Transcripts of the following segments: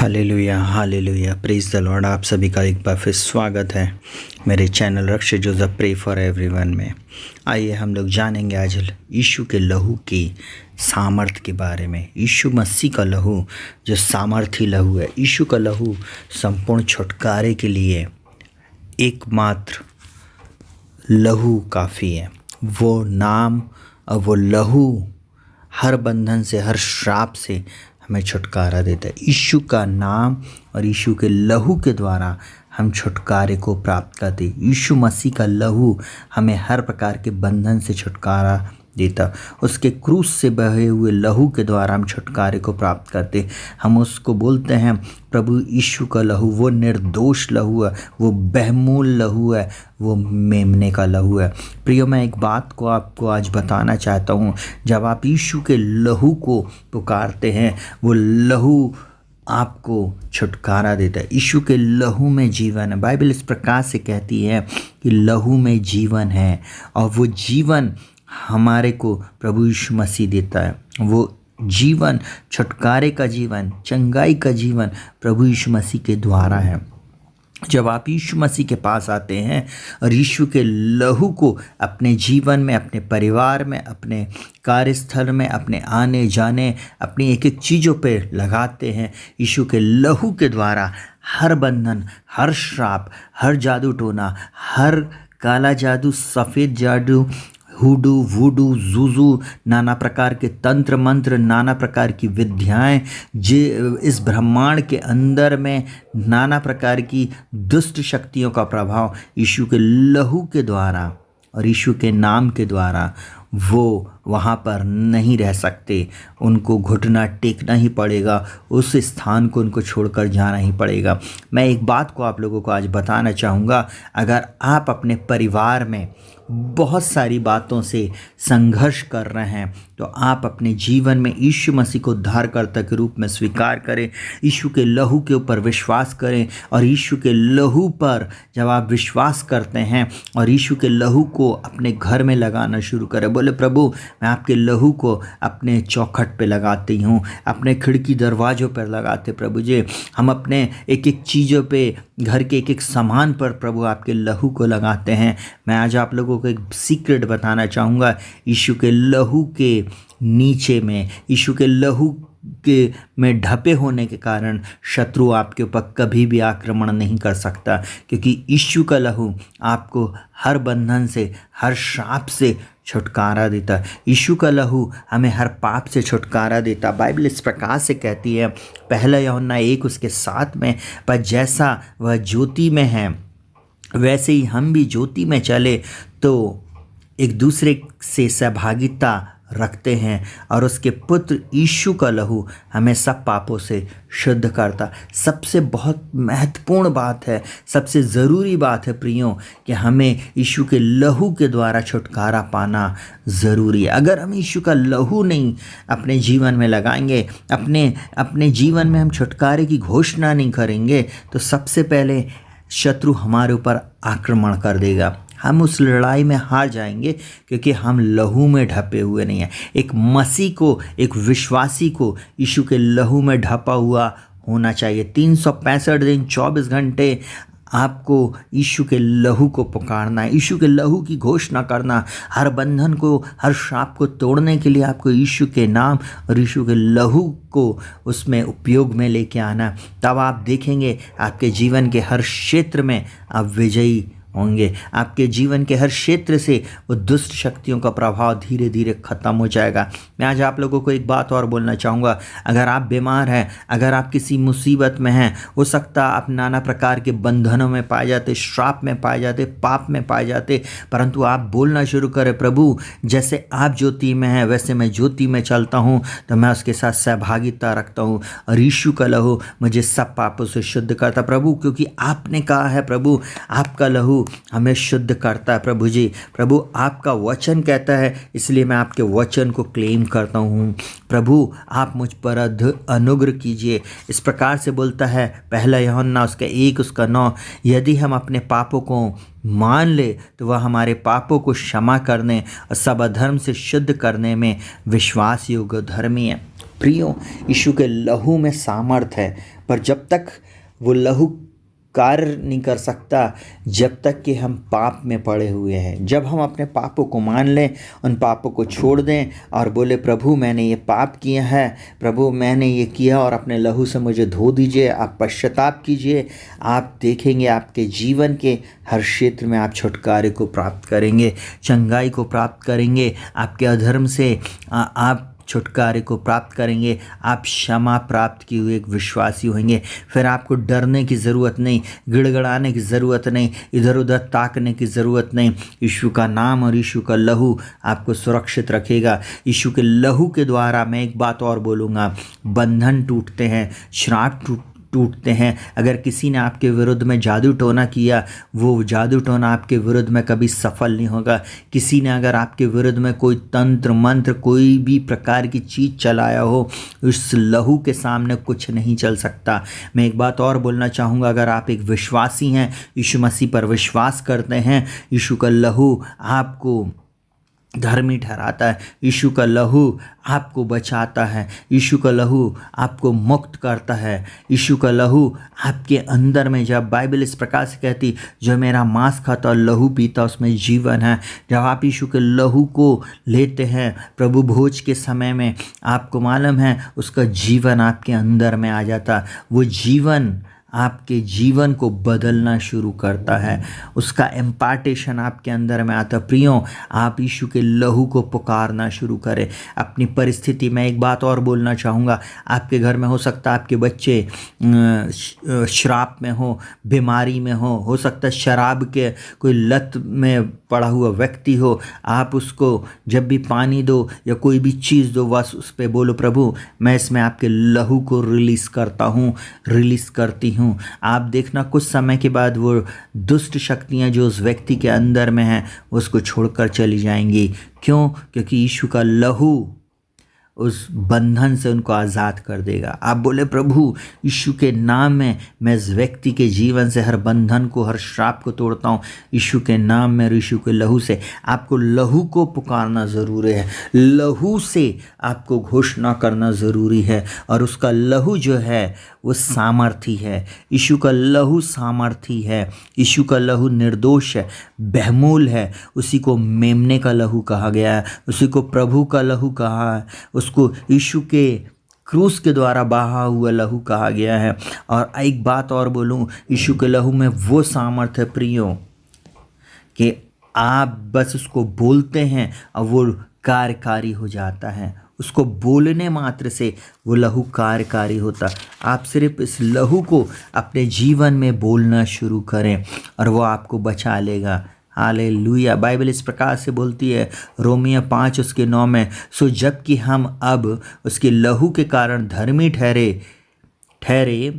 Hallelujah hallelujah praise the Lord. आप सभी का एक बार फिर स्वागत है मेरे चैनल रक्ष जोसेफ प्रे फॉर एवरीवन में। आइए हम लोग जानेंगे आज यीशु के लहू की सामर्थ के बारे में। यीशु मसीह का लहू जो सामर्थी लहू है, यीशु का लहू संपूर्ण छुटकारे के लिए एकमात्र लहू काफ़ी है। वो नाम और वो लहू हर बंधन से, हर श्राप से हमें छुटकारा देता है। यीशु का नाम और यीशु के लहू के द्वारा हम छुटकारे को प्राप्त करते हैं। यीशु मसीह का लहू हमें हर प्रकार के बंधन से छुटकारा देता। उसके क्रूस से बहे हुए लहू के द्वारा हम छुटकारे को प्राप्त करते। हम उसको बोलते हैं प्रभु यीशु का लहू वो निर्दोष लहू है, वो बेहमूल लहू है, वो मेमने का लहू है। प्रियो, मैं एक बात को आपको आज बताना चाहता हूँ। जब आप यीशु के लहू को पुकारते हैं, वो लहू आपको छुटकारा देता है। यीशु के लहू में जीवन है। बाइबल इस प्रकार से कहती है कि लहू में जीवन है, और वो जीवन हमारे को प्रभु यीशु मसीह देता है। वो जीवन, छुटकारे का जीवन, चंगाई का जीवन प्रभु यीशु मसीह के द्वारा है। जब आप यीशु मसीह के पास आते हैं और यीशु के लहू को अपने जीवन में, अपने परिवार में, अपने कार्यस्थल में, अपने आने जाने, अपनी एक एक चीज़ों पे लगाते हैं, यीशु के लहू के द्वारा हर बंधन, हर श्राप, हर जादू टोना, हर काला जादू, सफ़ेद जादू, हुडू, वूडू, जूजू, नाना प्रकार के तंत्र मंत्र, नाना प्रकार की विद्याएं, इस ब्रह्मांड के अंदर में नाना प्रकार की दुष्ट शक्तियों का प्रभाव यीशु के लहू के द्वारा और यीशु के नाम के द्वारा वो वहाँ पर नहीं रह सकते। उनको घुटना टेकना ही पड़ेगा, उस स्थान को उनको छोड़कर जाना ही पड़ेगा। मैं एक बात को आप लोगों को आज बताना चाहूँगा। अगर आप अपने परिवार में बहुत सारी बातों से संघर्ष कर रहे हैं, तो आप अपने जीवन में यीशु मसीह को उद्धारकर्ता के रूप में स्वीकार करें, यीशु के लहू के ऊपर विश्वास करें। और यीशु के लहू पर जब आप विश्वास करते हैं और यीशु के लहू को अपने घर में लगाना शुरू करें, बोले प्रभु मैं आपके लहू को अपने चौखट पे लगाती हूँ, अपने खिड़की दरवाज़ों पर लगाते प्रभु जी। हम अपने एक एक चीज़ों पे, घर के एक एक सामान पर प्रभु आपके लहू को लगाते हैं। मैं आज आप लोगों को एक सीक्रेट बताना चाहूँगा। यीशु के लहू के नीचे में, यीशु के लहू के में ढपे होने के कारण शत्रु आपके ऊपर कभी भी आक्रमण नहीं कर सकता, क्योंकि यीशु का लहू आपको हर बंधन से, हर श्राप से छुटकारा देता है। यीशु का लहू हमें हर पाप से छुटकारा देता। बाइबल इस प्रकार से कहती है, पहला यूहन्ना 1:7 में, पर जैसा वह ज्योति में है वैसे ही हम भी ज्योति में चले तो एक दूसरे से सहभागिता रखते हैं, और उसके पुत्र यीशु का लहू हमें सब पापों से शुद्ध करता। सबसे बहुत महत्वपूर्ण बात है, सबसे ज़रूरी बात है प्रियो, कि हमें यीशु के लहू के द्वारा छुटकारा पाना ज़रूरी है। अगर हम यीशु का लहू नहीं अपने जीवन में लगाएंगे, अपने जीवन में हम छुटकारे की घोषणा नहीं करेंगे, तो सबसे पहले शत्रु हमारे ऊपर आक्रमण कर देगा। हम उस लड़ाई में हार जाएंगे, क्योंकि हम लहू में ढपे हुए नहीं हैं। एक मसीह को, एक विश्वासी को यीशु के लहू में ढपा हुआ होना चाहिए। 365 दिन 24 घंटे आपको यीशु के लहू को पुकारना है, यीशु के लहू की घोषणा करना। हर बंधन को, हर श्राप को तोड़ने के लिए आपको यीशु के नाम और यीशु के लहू को उसमें उपयोग में लेके आना। तब आप देखेंगे आपके जीवन के हर क्षेत्र में आप विजयी होंगे। आपके जीवन के हर क्षेत्र से वो दुष्ट शक्तियों का प्रभाव धीरे धीरे ख़त्म हो जाएगा। मैं आज आप लोगों को एक बात और बोलना चाहूँगा। अगर आप बीमार हैं, अगर आप किसी मुसीबत में हैं, हो सकता आप नाना प्रकार के बंधनों में पाए जाते, श्राप में पाए जाते, पाप में पाए जाते, परंतु आप बोलना शुरू करें, प्रभु जैसे आप ज्योति में हैं वैसे मैं ज्योति में चलता हूँ, तो मैं उसके साथ सहभागिता रखता हूँ, और यीशु का लहू मुझे सब पापों से शुद्ध करता प्रभु, क्योंकि आपने कहा है प्रभु आपका लहू हमें शुद्ध करता है प्रभु जी। प्रभु आपका वचन कहता है, इसलिए मैं आपके वचन को क्लेम करता हूँ। प्रभु आप मुझ पर अनुग्रह कीजिए। इस प्रकार से बोलता है पहला यूहन्ना 1:9, यदि हम अपने पापों को मान ले तो वह हमारे पापों को क्षमा करने और सब अधर्म से शुद्ध करने में विश्वास योग्य धर्मी है। प्रियो, यीशु के लहू में सामर्थ है, पर जब तक वो लहू कार्य नहीं कर सकता जब तक कि हम पाप में पड़े हुए हैं। जब हम अपने पापों को मान लें, उन पापों को छोड़ दें और बोले प्रभु मैंने ये पाप किया है, प्रभु मैंने ये किया और अपने लहू से मुझे धो दीजिए, आप पश्चाताप कीजिए, आप देखेंगे आपके जीवन के हर क्षेत्र में आप छुटकारे को प्राप्त करेंगे, चंगाई को प्राप्त करेंगे, आपके अधर्म से आप छुटकारे को प्राप्त करेंगे, आप क्षमा प्राप्त किए हुए एक विश्वासी होंगे। फिर आपको डरने की ज़रूरत नहीं, गिड़गिड़ाने की ज़रूरत नहीं, इधर उधर ताकने की ज़रूरत नहीं। यीशु का नाम और यीशु का लहू आपको सुरक्षित रखेगा। यीशु के लहू के द्वारा मैं एक बात और बोलूँगा, बंधन टूटते हैं, श्राप टूटते हैं। अगर किसी ने आपके विरुद्ध में जादू टोना किया, वो जादू टोना आपके विरुद्ध में कभी सफल नहीं होगा। किसी ने अगर आपके विरुद्ध में कोई तंत्र मंत्र, कोई भी प्रकार की चीज़ चलाया हो, उस लहू के सामने कुछ नहीं चल सकता। मैं एक बात और बोलना चाहूँगा, अगर आप एक विश्वासी हैं, यीशु मसीह पर विश्वास करते हैं, यीशु का लहू आपको धर्मी ठहराता है, यीशु का लहू आपको बचाता है, यीशु का लहू आपको मुक्त करता है, यीशु का लहू आपके अंदर में, जब बाइबल इस प्रकार से कहती जो मेरा मांस खाता और लहू पीता उसमें जीवन है। जब आप यीशु के लहू को लेते हैं प्रभु भोज के समय में, आपको मालूम है उसका जीवन आपके अंदर में आ जाता, वो जीवन आपके जीवन को बदलना शुरू करता है, उसका इम्पार्टेशन आपके अंदर में आता। प्रियो, आप यीशु के लहू को पुकारना शुरू करें अपनी परिस्थिति में। एक बात और बोलना चाहूँगा, आपके घर में हो सकता है आपके बच्चे श्राप में हो, बीमारी में हो सकता है शराब के कोई लत में पड़ा हुआ व्यक्ति हो। आप उसको जब भी पानी दो या कोई भी चीज़ दो, बस उस पर बोलो प्रभु मैं इसमें आपके लहू को रिलीज़ करता हूँ, रिलीज़ करती हूँ। आप देखना कुछ समय के बाद वो दुष्ट शक्तियाँ जो उस व्यक्ति के अंदर में हैं उसको छोड़कर चली जाएंगी। क्यों? क्योंकि यीशु का लहू उस बंधन से उनको आज़ाद कर देगा। आप बोले प्रभु यीशु के नाम में मैं इस व्यक्ति के जीवन से हर बंधन को, हर श्राप को तोड़ता हूँ यीशु के नाम में और यीशु के लहू से। आपको लहू को पुकारना ज़रूरी है, लहू से आपको घोषणा करना ज़रूरी है, और उसका लहू जो है वो सामर्थी है। यीशु का लहू सामर्थी है, यीशु का लहू निर्दोष है, बेहमूल है। उसी को मेमने का लहू कहा गया है, उसी को प्रभु का लहू कहा है, उसको यीशु के क्रूस के द्वारा बहा हुआ लहू कहा गया है। और एक बात और बोलूँ, यीशु के लहू में वो सामर्थ्य है प्रियो कि आप बस उसको बोलते हैं और वो कार्यकारी हो जाता है। उसको बोलने मात्र से वो लहू कार्यकारी होता। आप सिर्फ इस लहू को अपने जीवन में बोलना शुरू करें और वो आपको बचा लेगा। हालेलुया। बाइबल इस प्रकार से बोलती है रोमियो 5 उसके 9 में, सो जबकि हम अब उसके लहू के कारण धर्मी ठहरे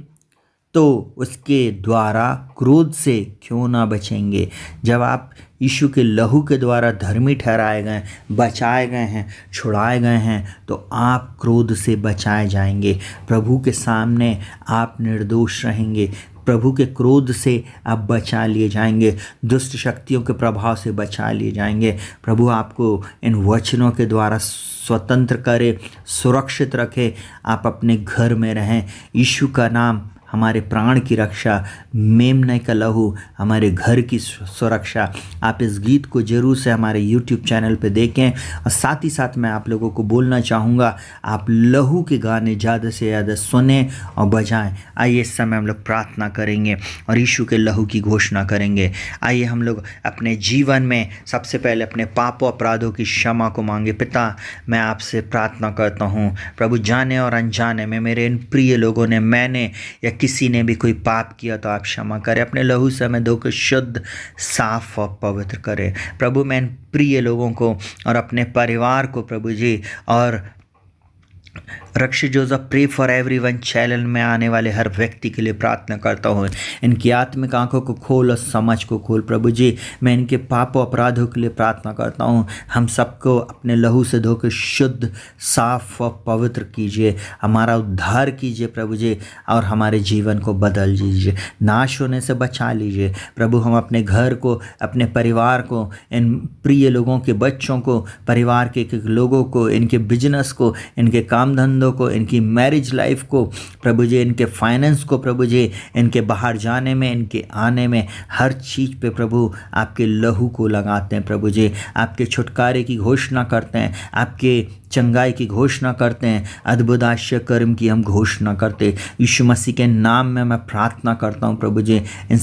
तो उसके द्वारा क्रोध से क्यों ना बचेंगे। जब आप यीशु के लहू के द्वारा धर्मी ठहराए गए, बचाए गए हैं, छुड़ाए गए हैं, तो आप क्रोध से बचाए जाएंगे। प्रभु के सामने आप निर्दोष रहेंगे, प्रभु के क्रोध से आप बचा लिए जाएंगे, दुष्ट शक्तियों के प्रभाव से बचा लिए जाएंगे। प्रभु आपको इन वचनों के द्वारा स्वतंत्र करे, सुरक्षित रखे, आप अपने घर में रहें। यीशु का नाम हमारे प्राण की रक्षा, मेमने का लहू हमारे घर की सुरक्षा। आप इस गीत को जरूर से हमारे YouTube चैनल पे देखें। और साथ ही साथ मैं आप लोगों को बोलना चाहूँगा, आप लहू के गाने ज़्यादा से ज़्यादा सुने और बजाएं। आइए इस समय हम लोग प्रार्थना करेंगे और यीशु के लहू की घोषणा करेंगे। आइए हम लोग अपने जीवन में सबसे पहले अपने पापों अपराधों की क्षमा को मांगे। पिता, मैं आपसे प्रार्थना करता हूँ प्रभु, जाने और अनजाने में मेरे इन प्रिय लोगों ने, मैंने या किसी ने भी कोई पाप किया तो आप क्षमा करें। अपने लहू से हमें धोकर शुद्ध, साफ और पवित्र करें। प्रभु, मैं इन प्रिय लोगों को और अपने परिवार को प्रभु जी, और रक्ष Joseph pray for everyone channel में आने वाले हर व्यक्ति के लिए प्रार्थना करता हूँ। इनकी आत्मिक आंखों को खोल और समझ को खोल प्रभु जी। मैं इनके पापों अपराधों के लिए प्रार्थना करता हूँ। हम सबको अपने लहू से धोकर शुद्ध, साफ और पवित्र कीजिए, हमारा उद्धार कीजिए प्रभु जी, और हमारे जीवन को बदल दीजिए, नाश होने से बचा लीजिए। प्रभु, हम अपने घर को, अपने परिवार को, इन प्रिय लोगों के बच्चों को, परिवार के लोगों को, इनके बिजनेस को, इनके काम धंधों संबंधों को, इनकी मैरिज लाइफ को प्रभु जी, इनके फाइनेंस को प्रभु जी, इनके बाहर जाने में, इनके आने में, हर चीज़ पे प्रभु आपके लहू को लगाते हैं प्रभु जी। आपके छुटकारे की घोषणा करते हैं, आपके चंगाई की घोषणा करते हैं, अद्भुत आश्चर्य कर्म की हम घोषणा करते हैं। यीशु मसीह के नाम में मैं प्रार्थना करता हूँ प्रभु जी, इन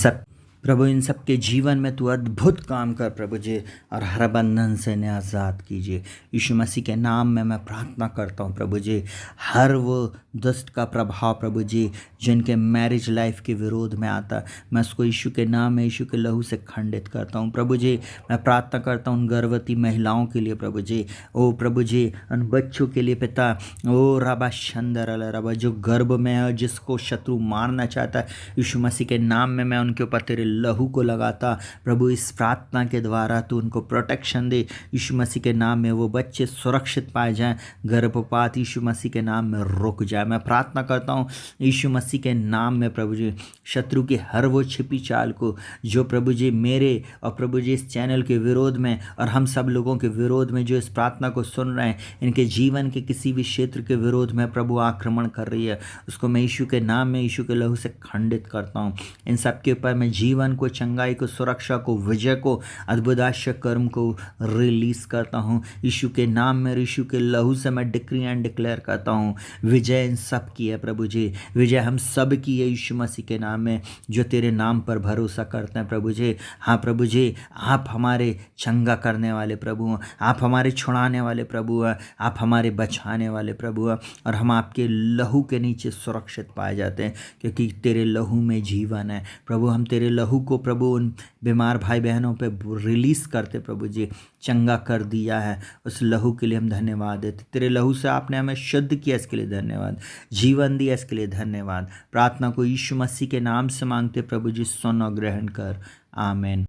सब के जीवन में तू अद्भुत काम कर प्रभु जी, और हर बंधन से इन्हें आज़ाद कीजिए। यीशु मसीह के नाम में मैं प्रार्थना करता हूँ प्रभु जी, हर वो दुष्ट का प्रभाव प्रभु जी जिनके मैरिज लाइफ के विरोध में आता, मैं उसको यीशु के नाम में, यीशु के लहू से खंडित करता हूँ प्रभु जी। मैं प्रार्थना करता हूँ उन गर्भवती महिलाओं के लिए प्रभु जी, ओ प्रभु जी, उन बच्चों के लिए पिता, ओ रबा शंदर अल रबा, जो गर्भ में है, जिसको शत्रु मारना चाहता है, यीशु मसीह के नाम में मैं उनके ऊपर तेरे लहू को लगाता प्रभु। इस प्रार्थना के द्वारा तू उनको प्रोटेक्शन दे यीशु मसीह के नाम में, वो बच्चे सुरक्षित पाए जाएं, गर्भपात यीशु मसीह के नाम में रुक जाए। मैं प्रार्थना करता हूँ यीशु मसीह के नाम में प्रभु जी, शत्रु की हर वो छिपी चाल को जो प्रभु जी मेरे और प्रभु जी इस चैनल के विरोध में और हम सब लोगों के विरोध में जो इस प्रार्थना को सुन रहे हैं, इनके जीवन के किसी भी क्षेत्र के विरोध में प्रभु आक्रमण कर रही है, उसको मैं यीशु के नाम में, यीशु के लहू से खंडित करता हूँ। इन सब के ऊपर मैं जीवन को, चंगाई को, सुरक्षा को, विजय को, अद्भुत आश्चर्य कर्म को रिलीज करता हूँ यीशु के नाम में। यीशु के लहू से मैं डिक्री एंड डिक्लेयर करता हूँ विजय इन सब की है प्रभु जी, विजय हम सब की है यीशु मसीह के नाम में, जो तेरे नाम पर भरोसा करते हैं प्रभु जी। हाँ प्रभु जी, आप हमारे चंगा करने वाले प्रभु हैं, आप हमारे छुड़ाने वाले प्रभु हैं, आप हमारे बचाने वाले प्रभु हैं, और हम आपके लहू के नीचे सुरक्षित पाए जाते हैं, क्योंकि तेरे लहू में जीवन है प्रभु। हम तेरे लहू को प्रभु उन बीमार भाई बहनों पे रिलीज करते प्रभु जी, चंगा कर दिया है, उस लहू के लिए हम धन्यवाद देते। तेरे लहू से आपने हमें शुद्ध किया, इसके लिए धन्यवाद, जीवन दिया, इसके लिए धन्यवाद। प्रार्थना को यीशु मसीह के नाम से मांगते प्रभु जी, सुन और ग्रहण कर, आमीन।